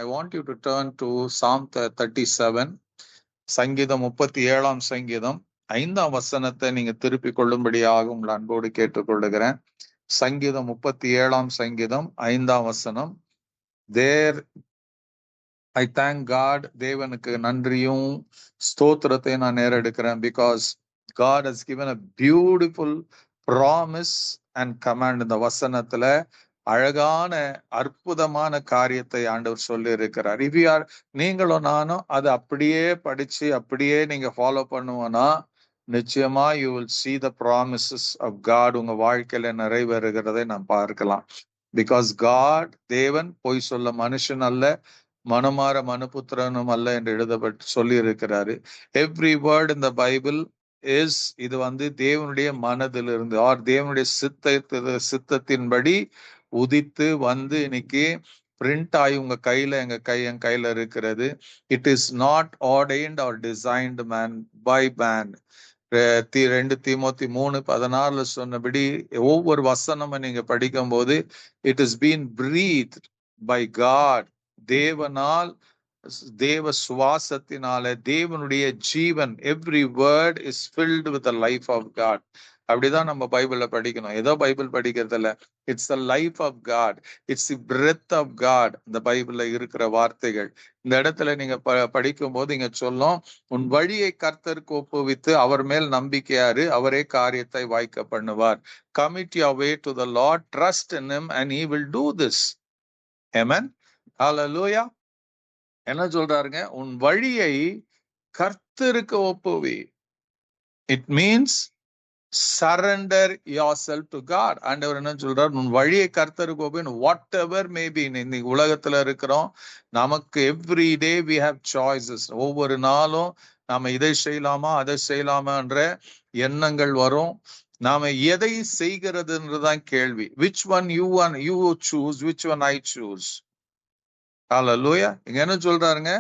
I want you to turn to Psalm 37. சங்கீதம் 37ஆம் சங்கீதம் 5ஆம் வசனத்தை நீங்க திருப்பிக் கொள்ளும்படியாக உங்கள் அன்போடு கேட்டுக்கொள்ளுகிறேன். சங்கீதம் 37ஆம் சங்கீதம் 5ஆம் வசனம். தேர் ஐ தேங்க் காட், தேவனுக்கு நன்றியும் ஸ்தோத்திரத்தை நான் நேரெடுக்கிறேன். Because God has given a beautiful promise and command. இந்த வசனத்துல அழகான அற்புதமான காரியத்தை ஆண்டவர் சொல்லி இருக்கிறார். If you are, நீங்களும் நானும் அதை அப்படியே படிச்சு அப்படியே நீங்க ஃபாலோ பண்ணுவோம்னா நிச்சயமா you will see the promises of God உங்க வாழ்க்கையில நிறைவேறுகிறதை நாம் பார்க்கலாம். Because God, தேவன் பொய் சொல்ல மனுஷன் அல்ல, மனமாற மனுபுத்திரனும் அல்ல என்று எழுதப்பட்டு சொல்லி இருக்கிறாரு. Every word in the Bible is, இது தேவனுடைய மனதிலிருந்து ஆர் தேவனுடைய சித்தத்தின்படி உதித்து இன்னைக்கு பிரிண்ட் ஆகி உங்க கையில என் கையில இருக்கிறது. It is not ordained or designed man by man. 2 Timothy 3:16 சொன்னபடி ஒவ்வொரு வசனமும் நீங்க படிக்கும் போது it is been breathed by God, தேவனால், தேவ சுவாசத்தினால, தேவனுடைய ஜீவன். Every word is filled with the life of God. அப்படிதான் நம்ம பைபிள்ல படிக்கணும். ஏதோ பைபிள் படிக்கிறது இல்ல, it's the life of God, it's the breath of God. இந்த பைபிள்ல இருக்கிற வார்த்தைகள் இந்த இடத்துல நீங்க படிக்கும் போது இங்க சொல்லும், உன் வழியை கர்த்தருக்கு ஒப்புவித்து அவர் மேல் நம்பிக்கையாரு, அவரே காரியத்தை வாய்க்க பண்ணுவார். Commit your way to the Lord, trust in him and he will do this. Amen. Hallelujah. என்ன சொல்றாருங்க? உன் வழியை கர்த்தருக்கு ஒப்புவி. It means surrender yourself to God. ஆண்டவர் என்ன சொல்றார்? உன் வழியை கர்த்தருக்கு ஒப்புவி. whatever may be. இன்னைக்கு உலகத்துல இருக்கிறோம், நமக்கு every day we have choices. ஒவ்வொரு நாளும் நாம இதை செய்யலாமா அதை செய்யலாமான்ற எண்ணங்கள் வரும். நாம எதை செய்கிறதுன்றதான் கேள்வி. which one you choose, which one I choose. Hallelujah. இங்க என்ன சொல்றாருங்க?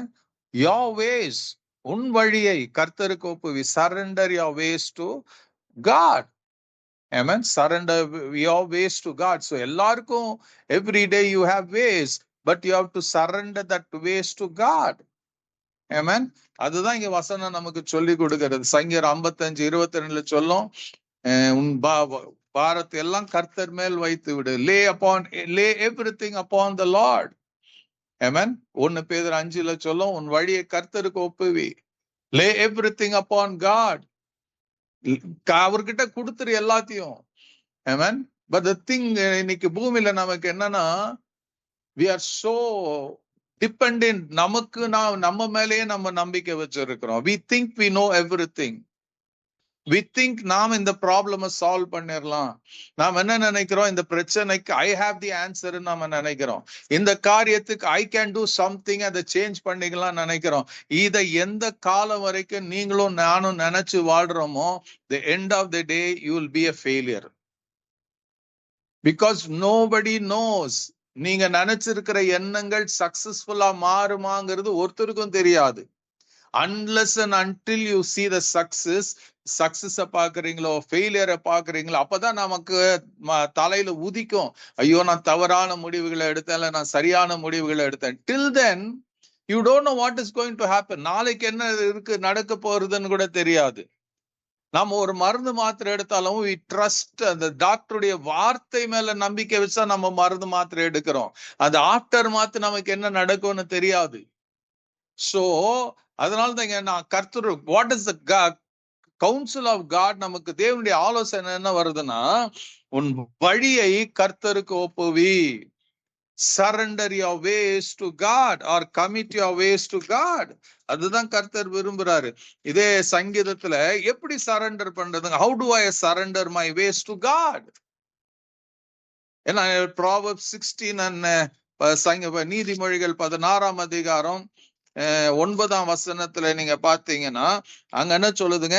your ways, உன் வழியை கர்த்தருக்கு ஒப்புவி. surrender your ways to God. Amen. Surrender your ways to God. So எல்லாருக்கும் every day you have ways, but you have to surrender that ways to God. Amen. அதுதான் இங்க வசனம் நமக்கு சொல்லி கொடுக்கிறது. சங்கீதம் 55:22 சொல்லும், உன் பாரத்தை எல்லாம் கர்த்தர் மேல் வைத்து விடு. lay everything upon the Lord. Amen. 1 பேதுரு 5 சொல்லும், உன் வழியை கர்த்தருக்கு ஒப்புவி. lay everything upon God. அவர்கிட்ட கொடுத்துரு எல்லாத்தையும். Amen. But the thing, இன்னைக்கு பூமியில நமக்கு என்னன்னா, we are so dependent. நமக்கு நம்ம மேலேயே நம்ம நம்பிக்கை வச்சிருக்கிறோம். we think we know everything. we think நாம் இந்த ப்ராப்ளமை சால்வ் பண்ணிடலாம். நாம் என்ன நினைக்கிறோம்? இந்த பிரச்சனைக்கு ஐ ஹாவ் தி ஆன்சர் நாம நினைக்கிறோம். இந்த காரியத்துக்கு ஐ கேன் டூ சம்திங், அதை சேஞ்ச் பண்ணிக்கலாம் நினைக்கிறோம். இதை எந்த காலம் வரைக்கும் நீங்களும் நானும் நினைச்சு வாழ்றோமோ, the end of the day you will be a failure. Because nobody knows. நீங்க நினைச்சிருக்கிற எண்ணங்கள் சக்சஸ்ஃபுல்லா மாறுமாங்கிறது ஒருத்தருக்கும் தெரியாது. unless and until you see the success பாக்குறீங்களோ, ஃபெயிலியரை பாக்குறீங்களோ, அப்பதான் நமக்கு தலையில உதிக்கும், ஐயோ நான் தவறான முடிவுகளை எடுத்தேன், நான் சரியான முடிவுகளை எடுத்தேன். till then you don't know what is going to happen. நாளைக்கு என்ன நடக்க போறதுன்னு கூட தெரியாது. நாம ஒரு மருந்து மாத்திரை எடுத்தாலும் we trust அந்த டாக்டருடைய வார்த்தை மேல நம்பிக்கை வச்சா நம்ம மருந்து மாத்திரை எடுக்கிறோம். அந்த ஆஃப்டர் மாத்து நமக்கு என்ன நடக்கும்னு தெரியாது. சோ அதனால தான் நான் கர்த்தர், what is the council of God, நமக்கு தேவனுடைய ஆலோசனை என்ன வருதுன்னா, உன் வழியை கர்த்தருக்கு ஒப்புவி. surrender your ways to God or commit your ways to God. அதுதான் கர்த்தர் விரும்புறாரு. இதே சங்கீதத்துல எப்படி சரண்டர் பண்றதுங்க? how do I surrender my ways to God? ஏன்னா Proverbs 16 and நீதிமொழிகள் 16ஆம் அதிகாரம் 9ஆம் வசனத்துல நீங்க பாத்தீங்கன்னா அங்க என்ன சொல்லுதுங்க?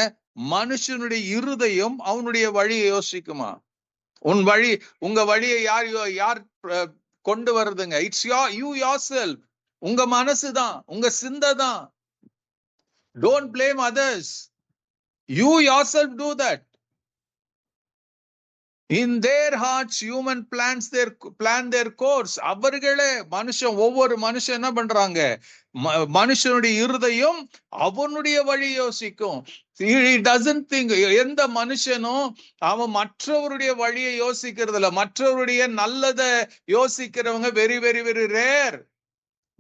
மனுஷனுடைய இருதயம் அவனுடைய வழியை யோசிக்குமா? உன் வழி, உங்க வழியை யார் கொண்டு வருதுங்க? It's you yourself. உங்க மனசுதான், உங்க சிந்தை தான். don't blame others. you yourself do that. In their hearts human plan their course. அவர்களே ஒவ்வொரு மனுஷன் என்ன பண்றாங்க? மனுஷனுடைய இருதயம் அவனுடைய வழி யோசிக்கும். He doesn't think. எந்த மனுஷனும் அவன் மற்றவருடைய வழியை யோசிக்கிறது இல்ல. மற்றவருடைய நல்லதை யோசிக்கிறவங்க very very very rare.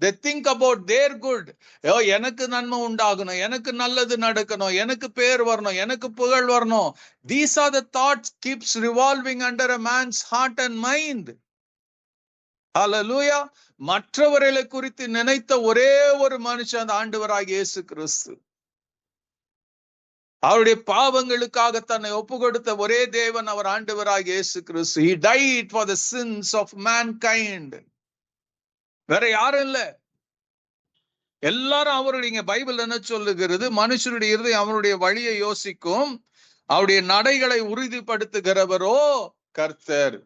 They think about their good. எனக்கு நன்மை உண்டாகணும், எனக்கு நல்லது நடக்கணும், எனக்கு பேர் வரணும், எனக்கு புகழ் வரணும். These are the thoughts keeps revolving under a man's heart and mind. Hallelujah. மற்றவர்களை குறித்து நினைத்த ஒரே ஒரு மனுஷன் அந்த ஆண்டவராகிய இயேசு கிறிஸ்து. அவருடைய பாவங்களுக்காக தன்னை ஒப்பு கொடுத்த ஒரே தேவன் அவர் ஆண்டவராகிய இயேசு கிறிஸ்து. He died for the sins of mankind. வேற யாரும் இல்ல. எல்லாரும் அவருடைய பைபிள் என்ன சொல்லுகிறது? மனுஷனுடைய இருதயம் அவனுடைய வழியை யோசிக்கும், அவருடைய நடைகளை உறுதிப்படுத்துகிறவரோ கர்த்தர்.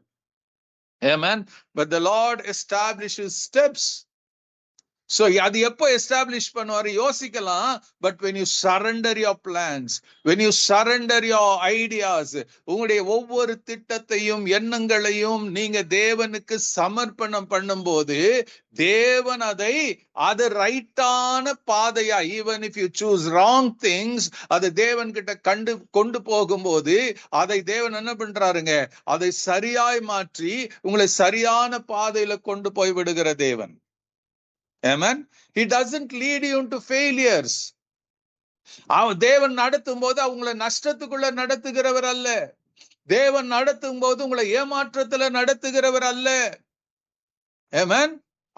Amen. But the Lord establishes steps. So அது எப்போ எஸ்டாப்ளிஷ் பண்ணுவாரு? யோசிக்கலாம். But when you surrender your plans, when you surrender your ideas, உங்களுடைய ஒவ்வொரு திட்டத்தையும் எண்ணங்களையும் நீங்க தேவனுக்கு சமர்ப்பணம் பண்ணும்போது தேவன் அது ரைட்டான பாதையா, even if you choose wrong things, அதை தேவன் கிட்ட கொண்டு போகும்போது அதை தேவன் என்ன பண்றாருங்க? அதை சரியாய் மாற்றி உங்களை சரியான பாதையில கொண்டு போய் விடுகிற தேவன். Amen. He doesn't lead you into failures. தேவன் நடத்தும் போது அவங்களை நஷ்டத்துக்குள்ள நடத்துகிறவர் அல்ல. தேவன் நடத்தும் போது உங்களை ஏமாற்றத்துல நடத்துகிறவர் அல்ல. Amen.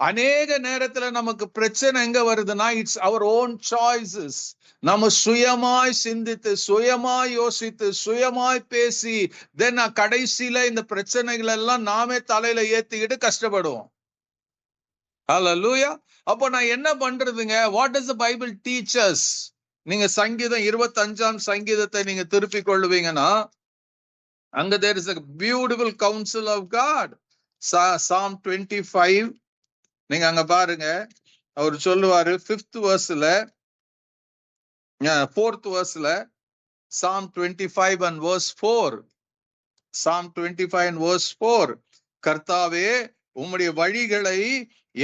அநேக நேரத்துல நமக்கு பிரச்சனை எங்க வருதுன்னா, இட்ஸ் அவர் ஓன் சாய்ஸஸ். நம்ம சுயமாய் சிந்தித்து, சுயமாய் யோசித்து, சுயமாய் பேசி, தென் கடைசியில இந்த பிரச்சனைகள் எல்லாம் நாமே தலையில ஏத்திக்கிட்டு கஷ்டப்படுவோம். Hallelujah. அப்போ நான் என்ன பண்றதுங்க? What does the Bible teach us? நீங்க சங்கீதம் 25ஆம் சங்கீதத்தை நீங்க திருப்பிக் கொள்ளுவீங்கன்னா அங்க there is a beautiful counsel of God. Psalm 25 நீங்க அங்க பாருங்க. அவர் சொல்லுவாரு 5th verseல 4th verseல Psalm 25 and verse 4. Psalm 25 and verse 4. கர்த்தாவே உம்முடைய வழிகளை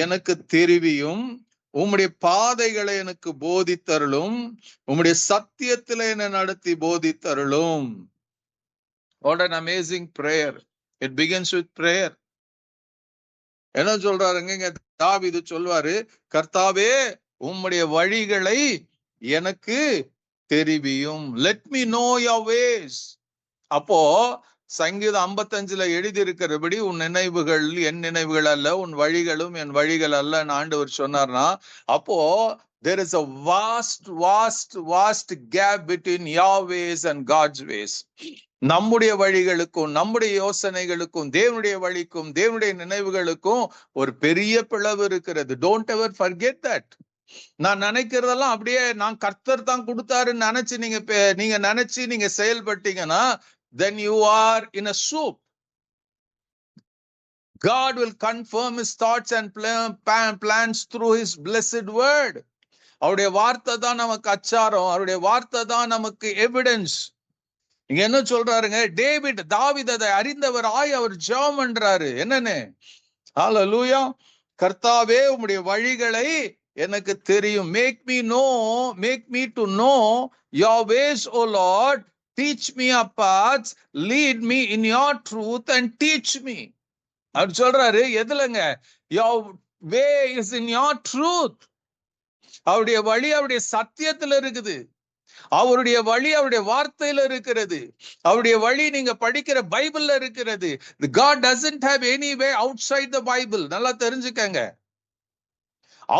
எனக்கு தெரிவியும், உம்முடைய பாதைகளை எனக்கு போதித்தருளும், உம்முடைய சத்தியத்திலே என்னை நடத்தி போதித்தருளும். What an amazing prayer. It begins with prayer. என்ன சொல்றாருங்க இங்க? தாவீது சொல்வாரு, கர்த்தாவே உம்முடைய வழிகளை எனக்கு தெரிவியும். Let me know your ways. அப்போ சங்கீதம் 55ல எழுதியிருக்கிறபடி உன் நினைவுகள் என் நினைவுகள் அல்ல, உன் வழிகளும் என் வழிகள் அல்ல ஆண்டவர் சொன்னார்னா, அப்போ there is a vast gap between your ways and God's ways. நம்முடைய வழிகளுக்கும் நம்முடைய யோசனைகளுக்கும் தேவனுடைய வழிக்கும் தேவனுடைய நினைவுகளுக்கும் ஒரு பெரிய பிளவு இருக்கிறது. Don't ever forget that. நான் நினைக்கிறதெல்லாம் அப்படியே நான் கர்த்தர் தான் கொடுத்தாருன்னு நினைச்சு நீங்க நினைச்சு நீங்க செயல்பட்டீங்கன்னா then you are in a soup. God will confirm his thoughts and plans through his blessed word. அவருடைய வார்த்தை தான் நமக்கு அச்சாரம், அவருடைய வார்த்தை தான் நமக்கு எவிடன்ஸ். இங்க என்ன சொல்றாருங்க? தாவீது அதை அறிந்தவராய் அவர் ஜெபம் பண்றாரு. என்னன்னு? ஹல்லேலூயா. கர்த்தாவே உம்முடைய வழிகளை எனக்கு தெரியும். make me to know your ways, O Lord. Teach me your paths, lead me in your truth and teach me. அவர் சொல்றாரு எதுலங்க? Your way is in your truth. அவருடைய வழி அவருடைய சத்தியத்துல இருக்குது. அவருடைய வழி அவருடைய வார்த்தையில இருக்கிறது. அவருடைய வழி நீங்க படிக்கிற பைபிள்ல இருக்கிறது. God doesn't have any way outside the Bible. நல்லா தெரிஞ்சுக்கங்க.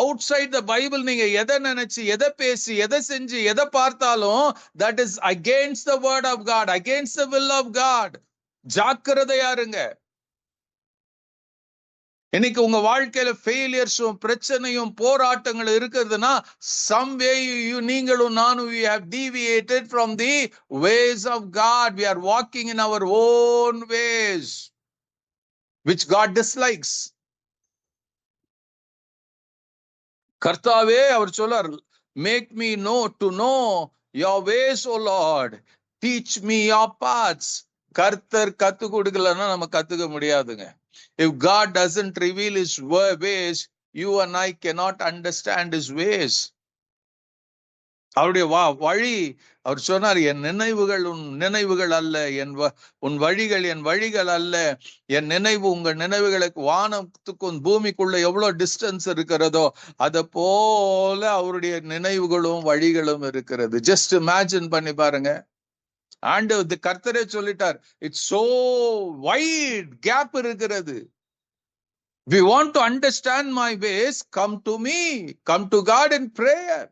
outside the Bible நீங்க எதை நினைச்சு எதை பேசி எதை செஞ்சு எதை பார்த்தாலும் that is against the word of God, against the will of God. ஜாக்கிரதையா இருங்க. இன்னைக்கு உங்க வாழ்க்கையில ஃபெயிலியர்ஸும் பிரச்சனையும் போராட்டங்களும் இருக்கிறதுனா some way நீங்களும் நானும் we have deviated from the ways of God. We are walking in our own ways which God dislikes. கர்த்தாவே அவர் சொல்றார், make me to know your ways, O Lord. Teach me your paths. கர்த்தர் கத்து கொடுக்கலன்னா நம்ம கத்துக்க முடியாதுங்க. If God doesn't reveal his ways, you and I cannot understand his ways. அவருடைய வழி, அவர் சொன்னார், என் நினைவுகள் உன் நினைவுகள் அல்ல, உன் வழிகள் என் வழிகள் அல்ல. என் நினைவு உங்கள் நினைவுகளுக்கு, வானத்துக்கும் பூமிக்குள்ள எவ்வளவு டிஸ்டன்ஸ் இருக்கிறதோ அத போல அவருடைய நினைவுகளும் வழிகளும் இருக்கிறது. ஜஸ்ட் இமேஜின் பண்ணி பாருங்க. ஆண்டவர் கர்த்தரே சொல்லிட்டார், இட்ஸ் சோ வைட் கேப் இருக்கிறது. We want to understand my ways, come to me, come to God in prayer.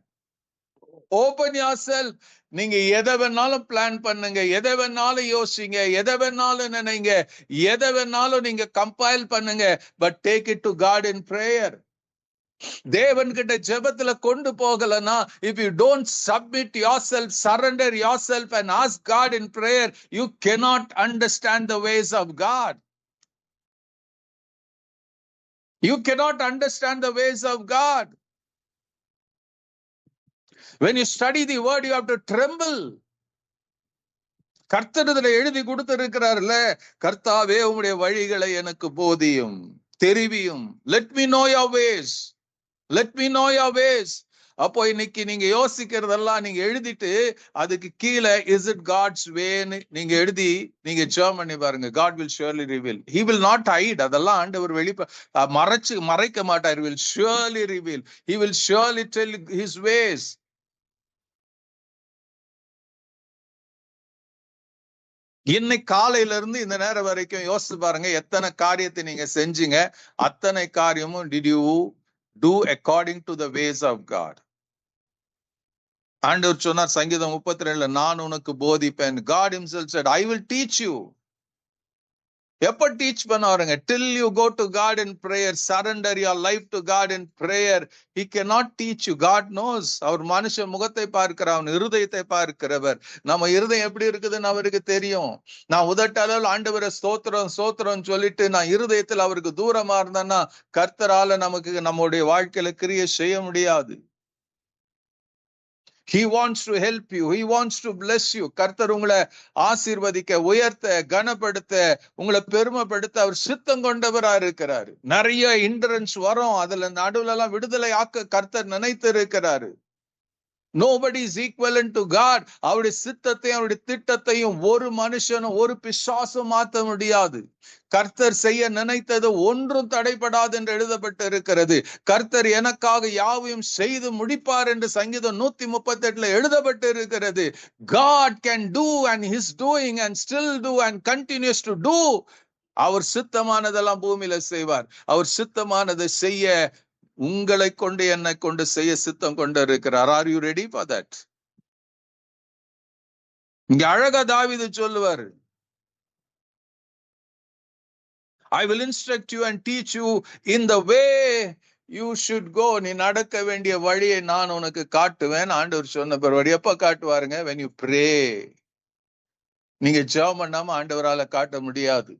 Open yourself. நீங்க எதை வேணாலும் பிளான் பண்ணுங்க, எதை வேணாலும் யோசிங்க, எதை வேணாலும் நினைங்க, எதை வேணாலும் நீங்க கம்பைல் பண்ணுங்க, but take it to God in prayer. தேவன் கிட்ட ஜெபத்துல கொண்டு போகலனா, if you don't submit yourself, surrender yourself and ask God in prayer, you cannot understand the ways of God. You cannot understand the ways of God. When you study the word, you have to tremble. கர்த்தர் இதுல எழுதி கொடுத்திருக்கிறார்ல, கர்த்தாவே உம்முடைய வழிகளை எனக்கு போதியும் தெரிவியும். Let me know your ways. Let me know your ways. அப்போ இன்னைக்கு நீங்க யோசிக்கிறதெல்லாம் நீங்க எழுதிட்டு அதுக்கு கீழே is it God's way நீங்க எழுதி நீங்க ஜெபம் பண்ணி பாருங்க. God will surely reveal. He will not hide. அதெல்லாம் ஆண்டவர் மறைக்க மாட்டார். He will surely reveal. He will surely tell his ways. இன்னைக்கு காலையில இருந்து இந்த நேரம் வரைக்கும் யோசிச்சு பாருங்க, எத்தனை காரியத்தை நீங்க செஞ்சீங்க. அத்தனை காரியமும் did you do according to the ways of God? ஆண்டவர் சொன்னார் சங்கீதம் 32, நான் உனக்கு போதிப்பேன். God himself said, I will teach you. எப்ப teach பண்ணுவாருங்க? till you go to God in prayer, surrender your life to God in prayer. He cannot teach you. God knows. அவர் மனுஷ முகத்தை பார்க்கிறார், அவன் இருதயத்தை பார்க்கிறவர். நம்ம இருதயம் எப்படி இருக்குதுன்னு அவருக்கு தெரியும். நான் உதட்டளவில் ஆண்டவரை ஸ்தோத்திரம் ஸ்தோத்திரம் சொல்லிட்டு நான் இருதயத்தில் அவருக்கு தூரமா இருந்தேன்னா கர்த்தரால நமக்கு நம்முடைய வாழ்க்கையில கிரியை செய்ய முடியாது. He wants to help you. He wants to bless you. கர்த்தர் உங்களை ஆசீர்வதிக்க, உயர்த்த, கனப்படுத்த, உங்களை பெருமைப்படுத்த அவர் சித்தம் கொண்டவரா இருக்கிறாரு. நிறைய இன்டரன்ஸ் வரும், அதுல நடுவுல எல்லாம் விடுதலை ஆக்க கர்த்தர் நினைத்து இருக்கிறாரு. Nobody is equivalent to God. அவருடைய சித்தத்தையும் அவருடைய திட்டத்தையும் ஒரு மனுஷனும் ஒரு பிசாசும் மாற்ற முடியாது. கர்த்தர் செய்ய நினைத்தது ஒன்றும் தடைபடாது என்று எழுதப்பட்டு இருக்கிறது. கர்த்தர் எனக்காக யாவையும் செய்து முடிப்பார் என்று சங்கீதம் 138 எழுதப்பட்டு இருக்கிறது. God can do and is doing and still do and continues to do. அவர் சித்தமானதெல்லாம் பூமியில செய்வார். அவர் சித்தமானதை செய்ய உங்களை கொண்டு என்னை கொண்டு செய்ய சித்தம் கொண்டு இருக்கிறார். Are you ready for that? இங்க அழகா தாவீது சொல்லுவார், I will instruct you and teach you in the way you should go. நீ நடக்க வேண்டிய வழியை நான் உனக்கு காட்டுவேன். ஆண்டவர் சொன்ன பிறகு எப்ப காட்டுவாருங்க? when you pray. நீங்க ஜெபம் பண்ணாம ஆண்டவரால காட்ட முடியாது.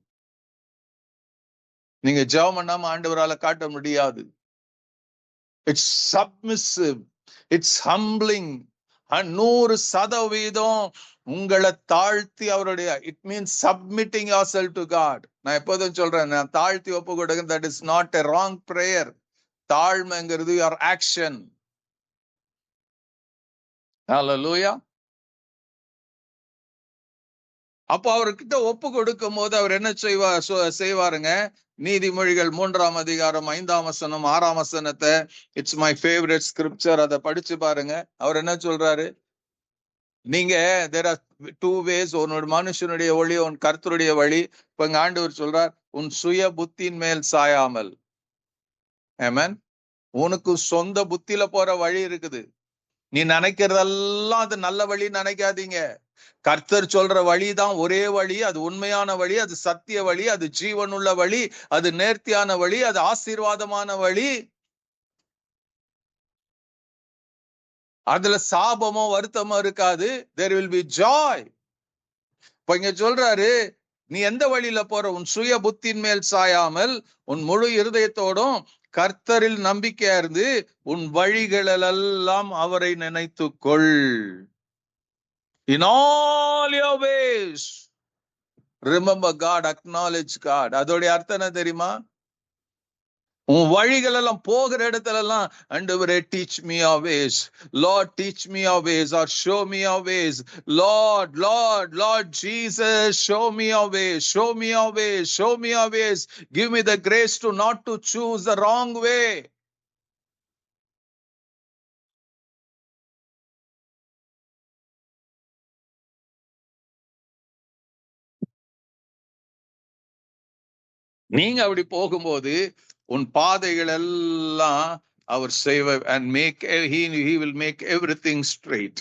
நீங்க ஜெபம் பண்ணாம ஆண்டவரால காட்ட முடியாது. It's submissive. It's humbling. 100% உங்களை தாழ்த்தி அவருடைய, it means submitting yourself to God. நான் எப்போதும் சொல்றேன், நான் தாழ்த்தி ஒப்பு கொடுங்க. That is not a wrong prayer. தாழ்மைங்கிறது your action. Hallelujah. அப்போ அவர்கிட்ட ஒப்பு கொடுக்கும் போது அவர் என்ன செய்வாருங்க? நீதிமொழிகள் 3ஆம் அதிகாரம் 5ஆம் வசனம் 6ஆம் வசனத்தை, இட்ஸ் மை ஃபேவரட் ஸ்கிரிப்சர், அதை படிச்சு பாருங்க. அவர் என்ன சொல்றாரு? நீங்க there are two ways. ஒரு மனுஷனுடைய வழி, உன் கர்த்தருடைய வழி. இப்ப இங்க ஆண்டவர் சொல்றார், உன் சுய புத்தியின் மேல் சாயாமல். ஆமென். உனக்கு சொந்த புத்தியில போற வழி இருக்குது. நீ நினைக்கிறதெல்லாம் அது நல்ல வழி நினைக்காதீங்க. கர்த்தர் சொல்ற வழிதான் ஒரே வழி. அது உண்மையான வழி, அது சத்திய வழி, அது ஜீவனுள்ள வழி, அது நேர்த்தியான வழி, அது ஆசீர்வாதமான வழி. அதுல சாபமோ வருத்தமோ இருக்காது. There will be joy. இப்ப இங்க சொல்றாரு, நீ எந்த வழியில போற? உன் சுய புத்தியின் மேல் சாயாமல் உன் முழு இருதயத்தோடும் கர்த்தரில் நம்பிக்கையா இருந்து உன் வழிகளெல்லாம் அவரை நினைத்துக்கொள். In all your ways. Remember God, acknowledge God. அதோடைய அர்த்தம் என்ன தெரியுமா? உன் வழிகள் எல்லாம் போகிற இடத்துல எல்லாம் ஆண்டவரே teach me your ways, Lord teach me your ways, or show me your ways, Lord Jesus, show me your ways, show me your ways, show me your ways, give me the grace to not to choose the wrong way. நீங்க அப்படி போகும்போது உன் பாதைகள் எல்லாம் அவர் செய்வார் and make he will make everything straight.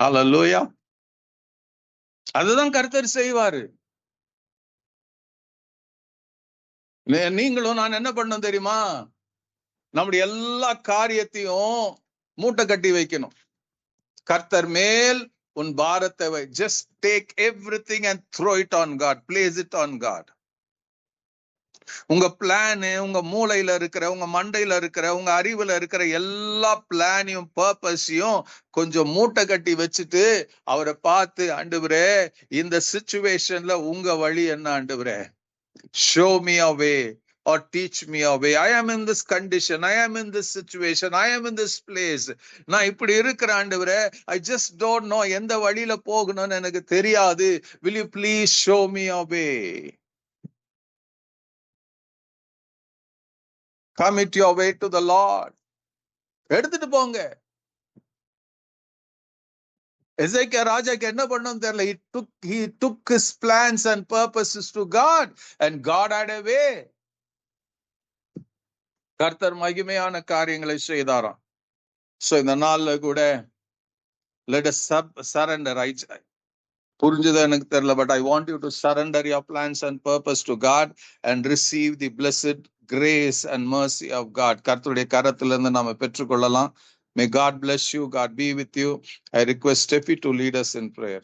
Hallelujah. அதுதான் கர்த்தர் செய்வாரு. நீங்களும் நான் என்ன பண்ணணும் தெரியுமா? நம்முடைய எல்லா காரியத்தையும் மூட்டை கட்டி வைக்கணும். கர்த்தர் மேல் உன் பாரத்தை வை. Just take everything and throw it on God. Place it on God. உங்க பிளானு, உங்க மூளையில இருக்கிற, உங்க மண்டையில இருக்கிற, உங்க அறிவுல இருக்கிற எல்லா பிளானையும் பர்பஸையும் கொஞ்சம் மூட்டை கட்டி வச்சுட்டு அவரை பார்த்து, ஆண்டவரே இந்த சிச்சுவேஷன்ல உங்க வழி என்ன ஆண்டவரே? Show me a way or teach me a way. I am in this condition, I am in this situation, I am in this place. நான் இப்படி இருக்கிற ஆண்டவரே, I just don't know எந்த வழியில போகணும்னு எனக்கு தெரியாது. Will you please show me a way? Commit your way to the Lord. எடுத்துட்டு போங்க. எசேக்கியா ராஜாக்கு என்ன பண்ணணும் தெரியல. He took his plans and purposes to God and God had a way. கர்த்தர் மகிமையான காரியங்களை செய்தாராம். சோ இந்த நாள்ல கூட let us surrender. புரிஞ்சது எனக்கு தெரியல, but I want you to surrender your plans and purpose to God and receive the blessed grace and mercy of God. கர்த்தருடைய கரத்திலிருந்து நாம பெற்றுக்கொள்ளலாம். May God bless you. God be with you. I request Steffi to lead us in prayer.